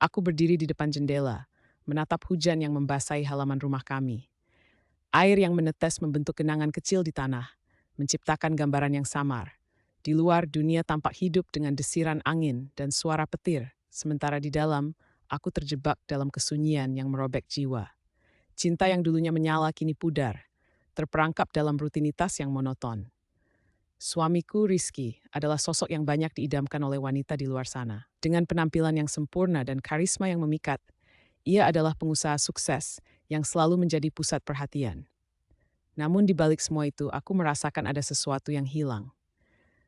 Aku berdiri di depan jendela, menatap hujan yang membasahi halaman rumah kami. Air yang menetes membentuk genangan kecil di tanah, menciptakan gambaran yang samar. Di luar, dunia tampak hidup dengan desiran angin dan suara petir, sementara di dalam, aku terjebak dalam kesunyian yang merobek jiwa. Cinta yang dulunya menyala kini pudar, terperangkap dalam rutinitas yang monoton. Suamiku Rizky adalah sosok yang banyak diidamkan oleh wanita di luar sana. Dengan penampilan yang sempurna dan karisma yang memikat, ia adalah pengusaha sukses yang selalu menjadi pusat perhatian. Namun di balik semua itu, aku merasakan ada sesuatu yang hilang.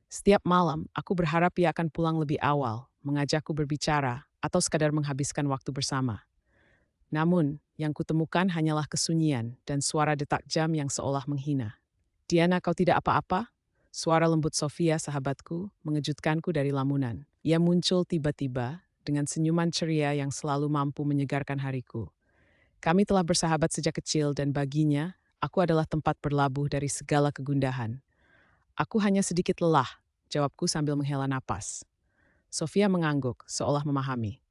Setiap malam, aku berharap ia akan pulang lebih awal, mengajakku berbicara, atau sekadar menghabiskan waktu bersama. Namun, yang kutemukan hanyalah kesunyian dan suara detak jam yang seolah menghina. Diana, kau tidak apa-apa? Suara lembut Sofia, sahabatku, mengejutkanku dari lamunan. Ia muncul tiba-tiba dengan senyuman ceria yang selalu mampu menyegarkan hariku. Kami telah bersahabat sejak kecil dan baginya, aku adalah tempat berlabuh dari segala kegundahan. Aku hanya sedikit lelah, jawabku sambil menghela napas. Sofia mengangguk, seolah memahami.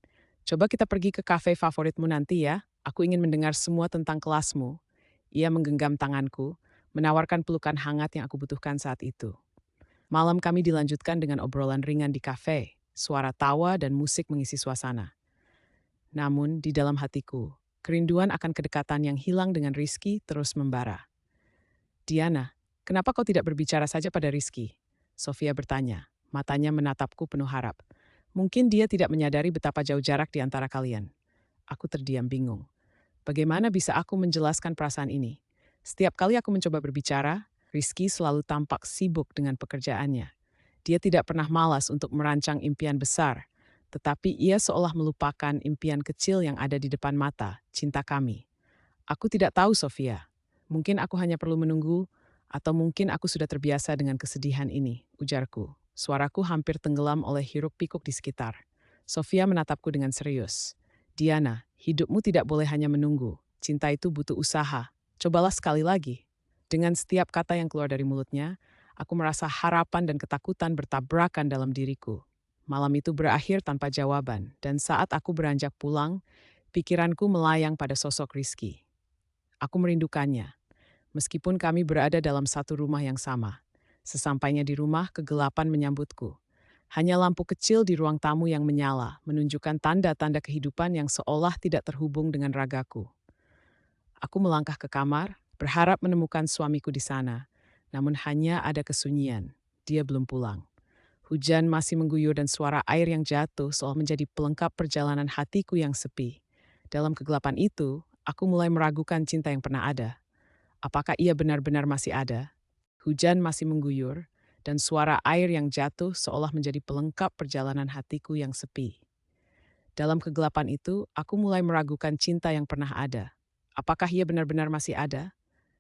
Coba kita pergi ke kafe favoritmu nanti ya, aku ingin mendengar semua tentang kelasmu. Ia menggenggam tanganku, menawarkan pelukan hangat yang aku butuhkan saat itu. Malam kami dilanjutkan dengan obrolan ringan di kafe, suara tawa dan musik mengisi suasana. Namun di dalam hatiku, kerinduan akan kedekatan yang hilang dengan Rizky terus membara. Diana, kenapa kau tidak berbicara saja pada Rizky? Sofia bertanya, matanya menatapku penuh harap. Mungkin dia tidak menyadari betapa jauh jarak di antara kalian. Aku terdiam bingung. Bagaimana bisa aku menjelaskan perasaan ini? Setiap kali aku mencoba berbicara, Rizky selalu tampak sibuk dengan pekerjaannya. Dia tidak pernah malas untuk merancang impian besar, tetapi ia seolah melupakan impian kecil yang ada di depan mata, cinta kami. Aku tidak tahu, Sofia. Mungkin aku hanya perlu menunggu, atau mungkin aku sudah terbiasa dengan kesedihan ini, ujarku. Suaraku hampir tenggelam oleh hiruk-pikuk di sekitar. Sofia menatapku dengan serius. Diana, hidupmu tidak boleh hanya menunggu. Cinta itu butuh usaha. Cobalah sekali lagi. Dengan setiap kata yang keluar dari mulutnya, aku merasa harapan dan ketakutan bertabrakan dalam diriku. Malam itu berakhir tanpa jawaban, dan saat aku beranjak pulang, pikiranku melayang pada sosok Rizky. Aku merindukannya, meskipun kami berada dalam satu rumah yang sama. Sesampainya di rumah, kegelapan menyambutku. Hanya lampu kecil di ruang tamu yang menyala, menunjukkan tanda-tanda kehidupan yang seolah tidak terhubung dengan ragaku. Aku melangkah ke kamar, berharap menemukan suamiku di sana. Namun hanya ada kesunyian. Dia belum pulang. Hujan masih mengguyur dan suara air yang jatuh seolah menjadi pelengkap perjalanan hatiku yang sepi. Dalam kegelapan itu, aku mulai meragukan cinta yang pernah ada. Apakah ia benar-benar masih ada? Hujan masih mengguyur, dan suara air yang jatuh seolah menjadi pelengkap perjalanan hatiku yang sepi. Dalam kegelapan itu, aku mulai meragukan cinta yang pernah ada. Apakah ia benar-benar masih ada?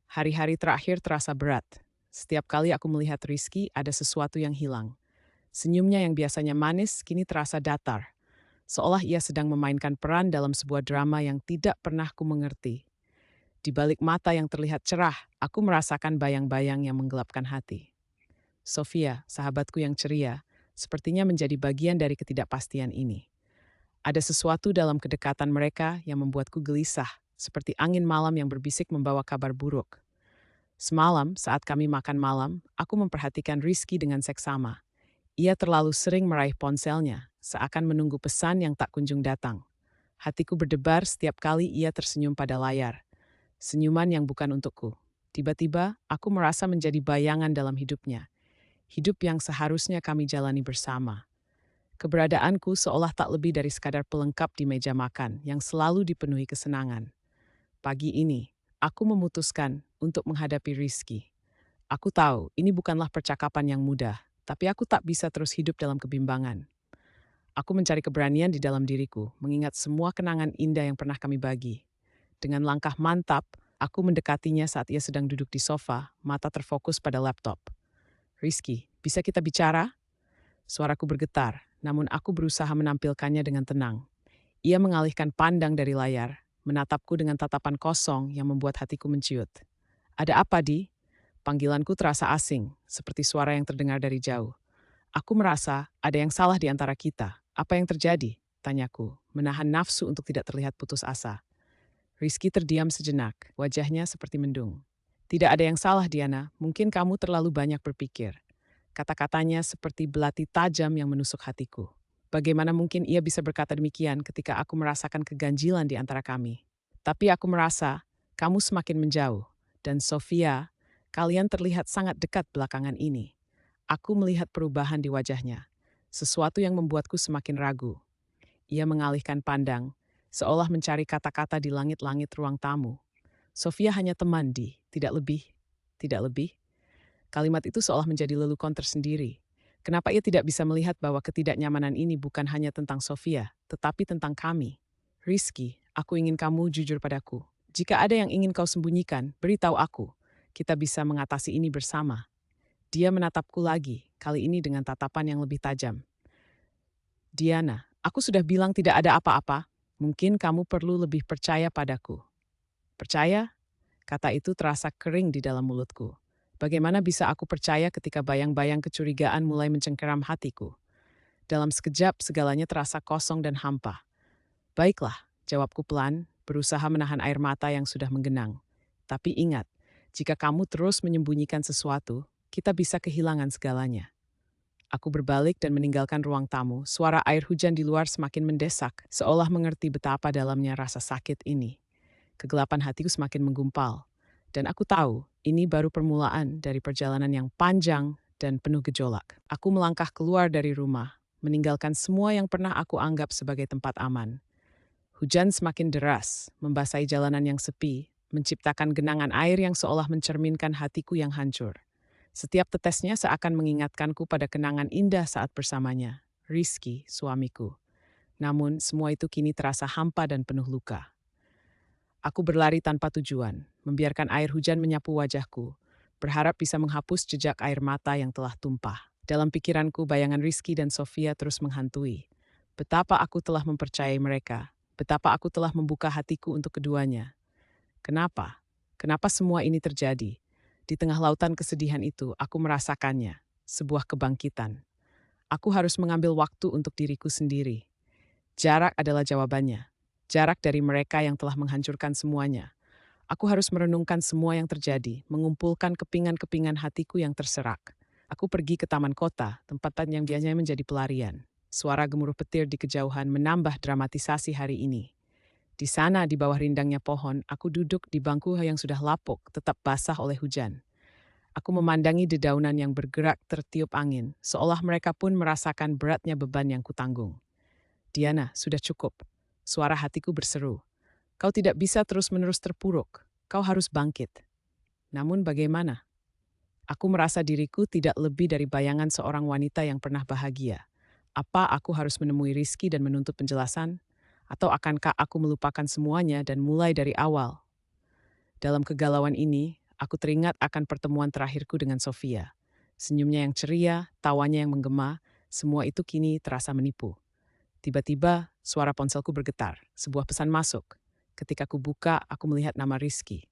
Hari-hari terakhir terasa berat. Setiap kali aku melihat Rizky, ada sesuatu yang hilang. Senyumnya yang biasanya manis kini terasa datar, seolah ia sedang memainkan peran dalam sebuah drama yang tidak pernah ku mengerti. Di balik mata yang terlihat cerah, aku merasakan bayang-bayang yang menggelapkan hati. Sofia, sahabatku yang ceria, sepertinya menjadi bagian dari ketidakpastian ini. Ada sesuatu dalam kedekatan mereka yang membuatku gelisah, seperti angin malam yang berbisik membawa kabar buruk. Semalam, saat kami makan malam, aku memperhatikan Rizky dengan seksama. Ia terlalu sering meraih ponselnya, seakan menunggu pesan yang tak kunjung datang. Hatiku berdebar setiap kali ia tersenyum pada layar. Senyuman yang bukan untukku. Tiba-tiba, aku merasa menjadi bayangan dalam hidupnya. Hidup yang seharusnya kami jalani bersama. Keberadaanku seolah tak lebih dari sekadar pelengkap di meja makan yang selalu dipenuhi kesenangan. Pagi ini, aku memutuskan untuk menghadapi Rizky. Aku tahu ini bukanlah percakapan yang mudah, tapi aku tak bisa terus hidup dalam kebimbangan. Aku mencari keberanian di dalam diriku, mengingat semua kenangan indah yang pernah kami bagi. Dengan langkah mantap, aku mendekatinya saat ia sedang duduk di sofa, mata terfokus pada laptop. Rizky, bisa kita bicara? Suaraku bergetar, namun aku berusaha menampilkannya dengan tenang. Ia mengalihkan pandang dari layar, menatapku dengan tatapan kosong yang membuat hatiku menciut. Ada apa, Di? Panggilanku terasa asing, seperti suara yang terdengar dari jauh. Aku merasa ada yang salah di antara kita. Apa yang terjadi? Tanyaku, menahan nafsu untuk tidak terlihat putus asa. Rizky terdiam sejenak, wajahnya seperti mendung. Tidak ada yang salah, Diana. Mungkin kamu terlalu banyak berpikir. Kata-katanya seperti belati tajam yang menusuk hatiku. Bagaimana mungkin ia bisa berkata demikian ketika aku merasakan keganjilan di antara kami? Tapi aku merasa kamu semakin menjauh. Dan Sofia, kalian terlihat sangat dekat belakangan ini. Aku melihat perubahan di wajahnya. Sesuatu yang membuatku semakin ragu. Ia mengalihkan pandang, seolah mencari kata-kata di langit-langit ruang tamu. Sofia hanya teman tidak lebih. Tidak lebih. Kalimat itu seolah menjadi lelucon tersendiri. Kenapa ia tidak bisa melihat bahwa ketidaknyamanan ini bukan hanya tentang Sofia, tetapi tentang kami? Rizky, aku ingin kamu jujur padaku. Jika ada yang ingin kau sembunyikan, beritahu aku. Kita bisa mengatasi ini bersama. Dia menatapku lagi, kali ini dengan tatapan yang lebih tajam. Diana, aku sudah bilang tidak ada apa-apa. Mungkin kamu perlu lebih percaya padaku. Percaya? Kata itu terasa kering di dalam mulutku. Bagaimana bisa aku percaya ketika bayang-bayang kecurigaan mulai mencengkeram hatiku? Dalam sekejap segalanya terasa kosong dan hampa. Baiklah, jawabku pelan, berusaha menahan air mata yang sudah menggenang. Tapi ingat, jika kamu terus menyembunyikan sesuatu, kita bisa kehilangan segalanya. Aku berbalik dan meninggalkan ruang tamu. Suara air hujan di luar semakin mendesak, seolah mengerti betapa dalamnya rasa sakit ini. Kegelapan hatiku semakin menggumpal. Dan aku tahu, ini baru permulaan dari perjalanan yang panjang dan penuh gejolak. Aku melangkah keluar dari rumah, meninggalkan semua yang pernah aku anggap sebagai tempat aman. Hujan semakin deras, membasahi jalanan yang sepi, menciptakan genangan air yang seolah mencerminkan hatiku yang hancur. Setiap tetesnya seakan mengingatkanku pada kenangan indah saat bersamanya, Rizky, suamiku. Namun, semua itu kini terasa hampa dan penuh luka. Aku berlari tanpa tujuan, membiarkan air hujan menyapu wajahku, berharap bisa menghapus jejak air mata yang telah tumpah. Dalam pikiranku, bayangan Rizky dan Sofia terus menghantui. Betapa aku telah mempercayai mereka, betapa aku telah membuka hatiku untuk keduanya. Kenapa? Kenapa semua ini terjadi? Di tengah lautan kesedihan itu, aku merasakannya, sebuah kebangkitan. Aku harus mengambil waktu untuk diriku sendiri. Jarak adalah jawabannya. Jarak dari mereka yang telah menghancurkan semuanya. Aku harus merenungkan semua yang terjadi, mengumpulkan kepingan-kepingan hatiku yang terserak. Aku pergi ke taman kota, tempat yang biasanya menjadi pelarian. Suara gemuruh petir di kejauhan menambah dramatisasi hari ini. Di sana, di bawah rindangnya pohon, aku duduk di bangku yang sudah lapuk, tetap basah oleh hujan. Aku memandangi dedaunan yang bergerak tertiup angin, seolah mereka pun merasakan beratnya beban yang kutanggung. Diana, sudah cukup. Suara hatiku berseru. Kau tidak bisa terus-menerus terpuruk. Kau harus bangkit. Namun bagaimana? Aku merasa diriku tidak lebih dari bayangan seorang wanita yang pernah bahagia. Apa aku harus menemui Rizky dan menuntut penjelasan? Atau akankah aku melupakan semuanya dan mulai dari awal? Dalam kegalauan ini, aku teringat akan pertemuan terakhirku dengan Sofia. Senyumnya yang ceria, tawanya yang menggema, semua itu kini terasa menipu. Tiba-tiba, suara ponselku bergetar. Sebuah pesan masuk. Ketika aku buka, aku melihat nama Rizky.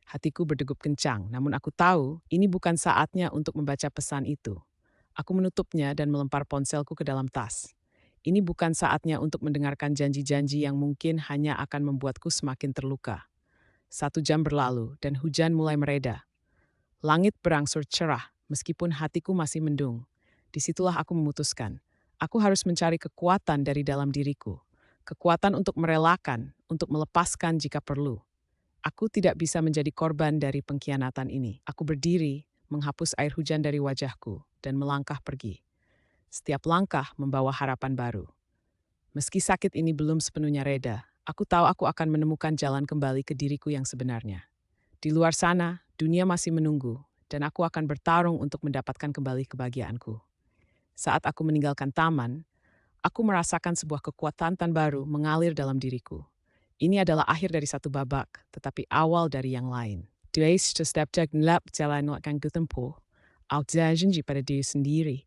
Hatiku berdegup kencang, namun aku tahu ini bukan saatnya untuk membaca pesan itu. Aku menutupnya dan melempar ponselku ke dalam tas. Ini bukan saatnya untuk mendengarkan janji-janji yang mungkin hanya akan membuatku semakin terluka. 1 jam berlalu dan hujan mulai mereda. Langit berangsur cerah, meskipun hatiku masih mendung. Disitulah aku memutuskan. Aku harus mencari kekuatan dari dalam diriku. Kekuatan untuk merelakan, untuk melepaskan jika perlu. Aku tidak bisa menjadi korban dari pengkhianatan ini. Aku berdiri, menghapus air hujan dari wajahku, dan melangkah pergi. Setiap langkah membawa harapan baru. Meski sakit ini belum sepenuhnya reda, aku tahu aku akan menemukan jalan kembali ke diriku yang sebenarnya. Di luar sana, dunia masih menunggu, dan aku akan bertarung untuk mendapatkan kembali kebahagiaanku. Saat aku meninggalkan taman, aku merasakan sebuah kekuatan baru mengalir dalam diriku. Ini adalah akhir dari satu babak, tetapi awal dari yang lain. Dua setiap jalan akan kutempuh, janji pada diri sendiri,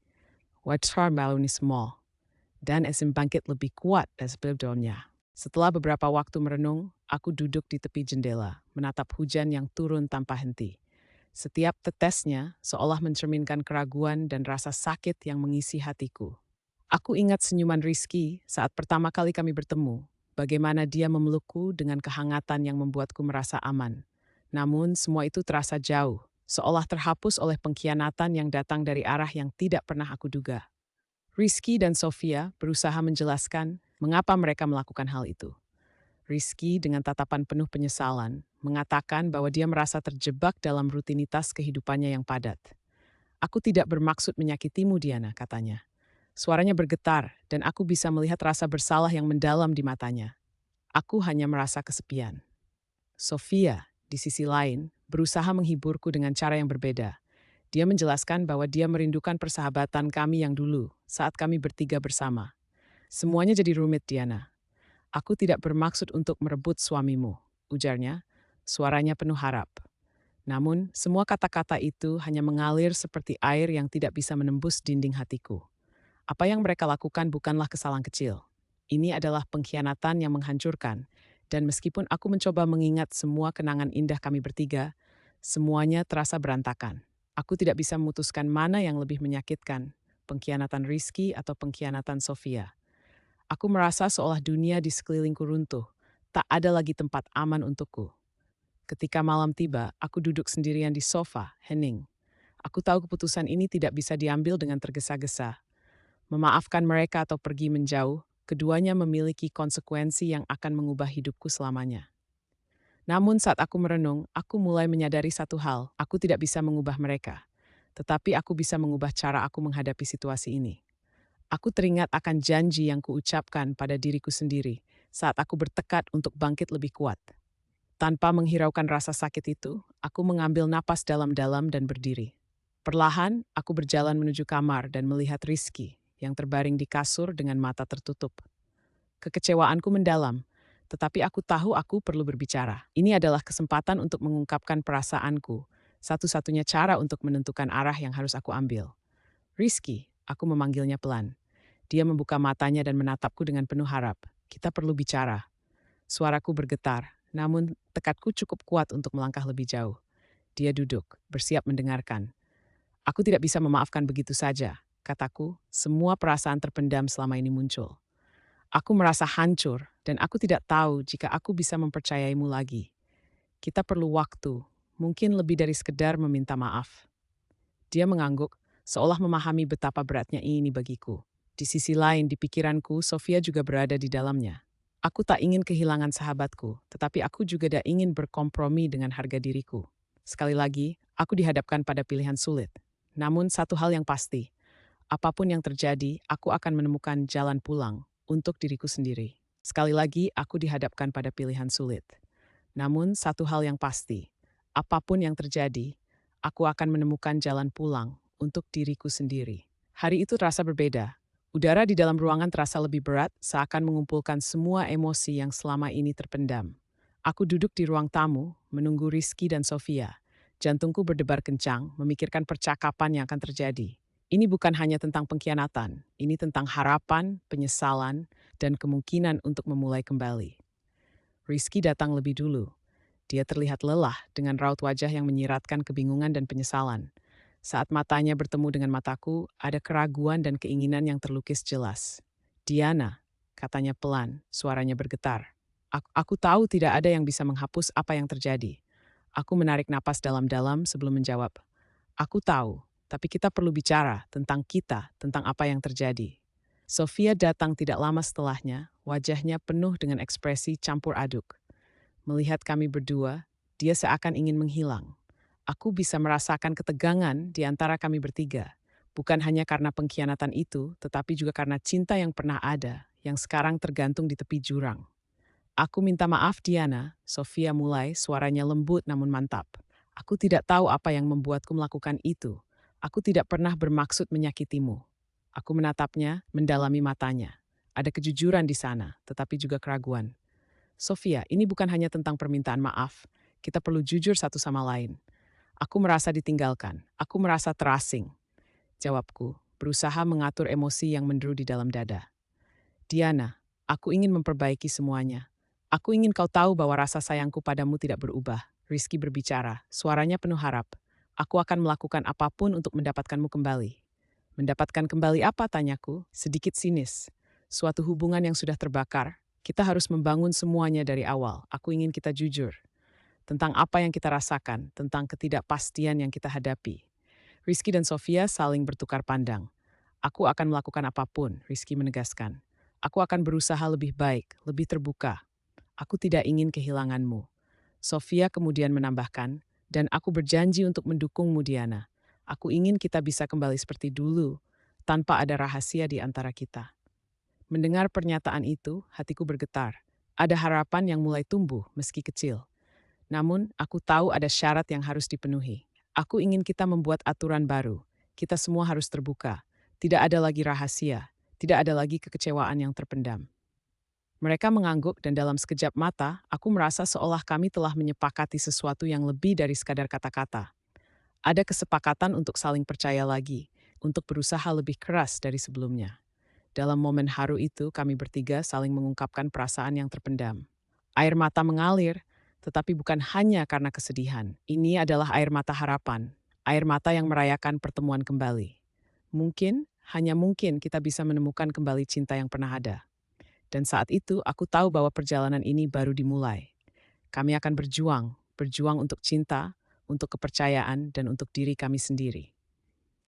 wajar malu ini semua, dan bangkit lebih kuat dari sebelumnya. Setelah beberapa waktu merenung, aku duduk di tepi jendela, menatap hujan yang turun tanpa henti. Setiap tetesnya seolah mencerminkan keraguan dan rasa sakit yang mengisi hatiku. Aku ingat senyuman Rizky saat pertama kali kami bertemu, bagaimana dia memelukku dengan kehangatan yang membuatku merasa aman. Namun semua itu terasa jauh, seolah terhapus oleh pengkhianatan yang datang dari arah yang tidak pernah aku duga. Rizky dan Sofia berusaha menjelaskan mengapa mereka melakukan hal itu. Rizky dengan tatapan penuh penyesalan mengatakan bahwa dia merasa terjebak dalam rutinitas kehidupannya yang padat. Aku tidak bermaksud menyakitimu, Diana, katanya. Suaranya bergetar dan aku bisa melihat rasa bersalah yang mendalam di matanya. Aku hanya merasa kesepian. Sofia, di sisi lain, berusaha menghiburku dengan cara yang berbeda. Dia menjelaskan bahwa dia merindukan persahabatan kami yang dulu saat kami bertiga bersama. Semuanya jadi rumit, Diana. Aku tidak bermaksud untuk merebut suamimu, ujarnya, suaranya penuh harap. Namun, semua kata-kata itu hanya mengalir seperti air yang tidak bisa menembus dinding hatiku. Apa yang mereka lakukan bukanlah kesalahan kecil. Ini adalah pengkhianatan yang menghancurkan. Dan meskipun aku mencoba mengingat semua kenangan indah kami bertiga, semuanya terasa berantakan. Aku tidak bisa memutuskan mana yang lebih menyakitkan, pengkhianatan Rizky atau pengkhianatan Sofia. Aku merasa seolah dunia di sekelilingku runtuh. Tak ada lagi tempat aman untukku. Ketika malam tiba, aku duduk sendirian di sofa, hening. Aku tahu keputusan ini tidak bisa diambil dengan tergesa-gesa. Memaafkan mereka atau pergi menjauh, keduanya memiliki konsekuensi yang akan mengubah hidupku selamanya. Namun saat aku merenung, aku mulai menyadari satu hal, aku tidak bisa mengubah mereka. Tetapi aku bisa mengubah cara aku menghadapi situasi ini. Aku teringat akan janji yang kuucapkan pada diriku sendiri saat aku bertekad untuk bangkit lebih kuat. Tanpa menghiraukan rasa sakit itu, aku mengambil napas dalam-dalam dan berdiri. Perlahan, aku berjalan menuju kamar dan melihat Rizky yang terbaring di kasur dengan mata tertutup. Kekecewaanku mendalam, tetapi aku tahu aku perlu berbicara. Ini adalah kesempatan untuk mengungkapkan perasaanku, satu-satunya cara untuk menentukan arah yang harus aku ambil. Rizky, aku memanggilnya pelan. Dia membuka matanya dan menatapku dengan penuh harap. Kita perlu bicara. Suaraku bergetar, namun tekadku cukup kuat untuk melangkah lebih jauh. Dia duduk, bersiap mendengarkan. Aku tidak bisa memaafkan begitu saja, kataku, semua perasaan terpendam selama ini muncul. Aku merasa hancur, dan aku tidak tahu jika aku bisa mempercayaimu lagi. Kita perlu waktu, mungkin lebih dari sekedar meminta maaf. Dia mengangguk, seolah memahami betapa beratnya ini bagiku. Di sisi lain, di pikiranku, Sofia juga berada di dalamnya. Aku tak ingin kehilangan sahabatku, tetapi aku juga tak ingin berkompromi dengan harga diriku. Sekali lagi, aku dihadapkan pada pilihan sulit. Namun satu hal yang pasti, apapun yang terjadi, aku akan menemukan jalan pulang untuk diriku sendiri. Sekali lagi, aku dihadapkan pada pilihan sulit. Namun satu hal yang pasti, apapun yang terjadi, aku akan menemukan jalan pulang untuk diriku sendiri. Hari itu terasa berbeda. Udara di dalam ruangan terasa lebih berat, seakan mengumpulkan semua emosi yang selama ini terpendam. Aku duduk di ruang tamu, menunggu Rizky dan Sofia. Jantungku berdebar kencang, memikirkan percakapan yang akan terjadi. Ini bukan hanya tentang pengkhianatan, ini tentang harapan, penyesalan, dan kemungkinan untuk memulai kembali. Rizky datang lebih dulu. Dia terlihat lelah dengan raut wajah yang menyiratkan kebingungan dan penyesalan. Saat matanya bertemu dengan mataku, ada keraguan dan keinginan yang terlukis jelas. Diana, katanya pelan, suaranya bergetar. Aku tahu tidak ada yang bisa menghapus apa yang terjadi. Aku menarik napas dalam-dalam sebelum menjawab. Aku tahu, tapi kita perlu bicara tentang kita, tentang apa yang terjadi. Sofia datang tidak lama setelahnya, wajahnya penuh dengan ekspresi campur aduk. Melihat kami berdua, dia seakan ingin menghilang. Aku bisa merasakan ketegangan di antara kami bertiga. Bukan hanya karena pengkhianatan itu, tetapi juga karena cinta yang pernah ada, yang sekarang tergantung di tepi jurang. Aku minta maaf, Diana. Sofia mulai, suaranya lembut namun mantap. Aku tidak tahu apa yang membuatku melakukan itu. Aku tidak pernah bermaksud menyakitimu. Aku menatapnya, mendalami matanya. Ada kejujuran di sana, tetapi juga keraguan. Sofia, ini bukan hanya tentang permintaan maaf. Kita perlu jujur satu sama lain. Aku merasa ditinggalkan. Aku merasa terasing. Jawabku, berusaha mengatur emosi yang menderu di dalam dada. Diana, aku ingin memperbaiki semuanya. Aku ingin kau tahu bahwa rasa sayangku padamu tidak berubah. Rizky berbicara, suaranya penuh harap. Aku akan melakukan apapun untuk mendapatkanmu kembali. Mendapatkan kembali apa, tanyaku, sedikit sinis. Suatu hubungan yang sudah terbakar, kita harus membangun semuanya dari awal. Aku ingin kita jujur tentang apa yang kita rasakan, tentang ketidakpastian yang kita hadapi. Rizky dan Sofia saling bertukar pandang. Aku akan melakukan apapun, Rizky menegaskan. Aku akan berusaha lebih baik, lebih terbuka. Aku tidak ingin kehilanganmu. Sofia kemudian menambahkan, dan aku berjanji untuk mendukungmu, Diana. Aku ingin kita bisa kembali seperti dulu, tanpa ada rahasia di antara kita. Mendengar pernyataan itu, hatiku bergetar. Ada harapan yang mulai tumbuh, meski kecil. Namun, aku tahu ada syarat yang harus dipenuhi. Aku ingin kita membuat aturan baru. Kita semua harus terbuka. Tidak ada lagi rahasia. Tidak ada lagi kekecewaan yang terpendam. Mereka mengangguk dan dalam sekejap mata, aku merasa seolah kami telah menyepakati sesuatu yang lebih dari sekadar kata-kata. Ada kesepakatan untuk saling percaya lagi, untuk berusaha lebih keras dari sebelumnya. Dalam momen haru itu, kami bertiga saling mengungkapkan perasaan yang terpendam. Air mata mengalir, tetapi bukan hanya karena kesedihan. Ini adalah air mata harapan, air mata yang merayakan pertemuan kembali. Mungkin, hanya mungkin kita bisa menemukan kembali cinta yang pernah ada. Dan saat itu aku tahu bahwa perjalanan ini baru dimulai. Kami akan berjuang, berjuang untuk cinta, untuk kepercayaan, dan untuk diri kami sendiri.